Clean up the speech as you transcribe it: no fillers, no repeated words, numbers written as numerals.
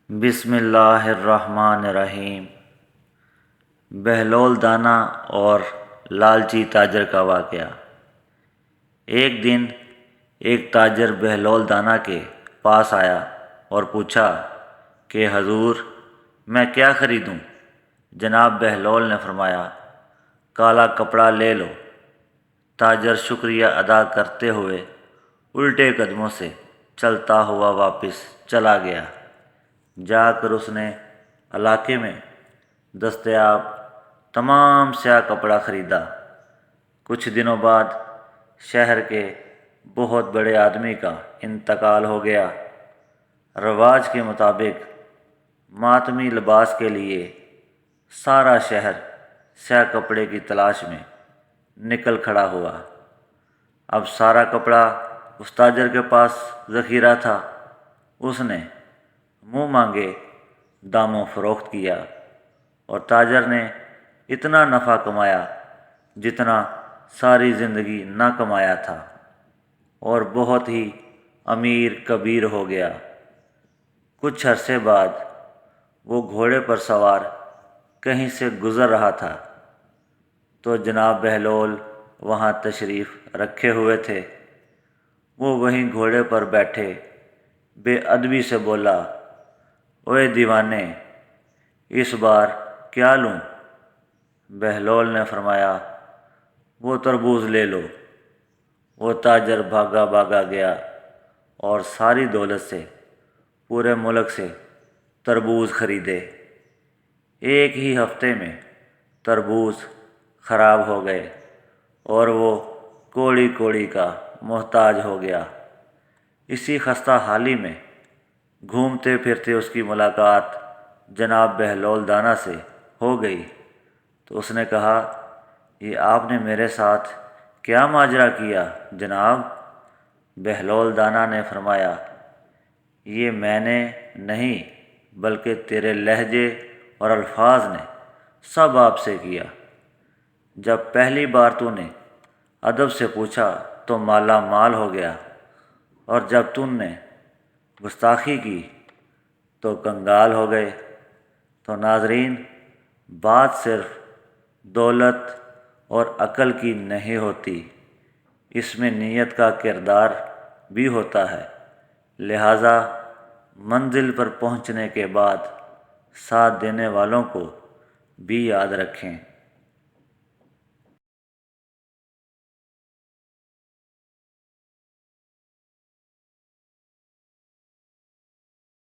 بسم اللہ الرحمن الرحیم۔ بہلول دانا اور لالچی تاجر کا واقعہ۔ ایک دن ایک تاجر بہلول دانا کے پاس آیا اور پوچھا کہ حضور میں کیا خریدوں؟ جناب بہلول نے فرمایا کالا کپڑا لے لو۔ تاجر شکریہ ادا کرتے ہوئے الٹے قدموں سے چلتا ہوا واپس چلا گیا۔ جا کر اس نے علاقے میں دستیاب تمام سیاہ کپڑا خریدا۔ کچھ دنوں بعد شہر کے بہت بڑے آدمی کا انتقال ہو گیا۔ رواج کے مطابق ماتمی لباس کے لیے سارا شہر سیاہ کپڑے کی تلاش میں نکل کھڑا ہوا۔ اب سارا کپڑا اس تاجر کے پاس ذخیرہ تھا۔ اس نے منہ مانگے داموں فروخت کیا اور تاجر نے اتنا نفع کمایا جتنا ساری زندگی نہ کمایا تھا، اور بہت ہی امیر کبیر ہو گیا۔ کچھ عرصے بعد وہ گھوڑے پر سوار کہیں سے گزر رہا تھا تو جناب بہلول وہاں تشریف رکھے ہوئے تھے۔ وہ وہیں گھوڑے پر بیٹھے بے ادبی سے بولا، اوے دیوانے، اس بار کیا لوں؟ بہلول نے فرمایا وہ تربوز لے لو۔ وہ تاجر بھاگا بھاگا گیا اور ساری دولت سے پورے ملک سے تربوز خریدے۔ ایک ہی ہفتے میں تربوز خراب ہو گئے اور وہ کوڑی کوڑی کا محتاج ہو گیا۔ اسی خستہ حالی میں گھومتے پھرتے اس کی ملاقات جناب بہلول دانا سے ہو گئی تو اس نے کہا، یہ آپ نے میرے ساتھ کیا ماجرا کیا جناب؟ بہلول دانا نے فرمایا، یہ میں نے نہیں بلکہ تیرے لہجے اور الفاظ نے سب آپ سے کیا۔ جب پہلی بار تو نے ادب سے پوچھا تو مالا مال ہو گیا، اور جب تم نے گستاخی کی تو کنگال ہو گئے۔ تو ناظرین، بات صرف دولت اور عقل کی نہیں ہوتی، اس میں نیت کا کردار بھی ہوتا ہے۔ لہٰذا منزل پر پہنچنے کے بعد ساتھ دینے والوں کو بھی یاد رکھیں۔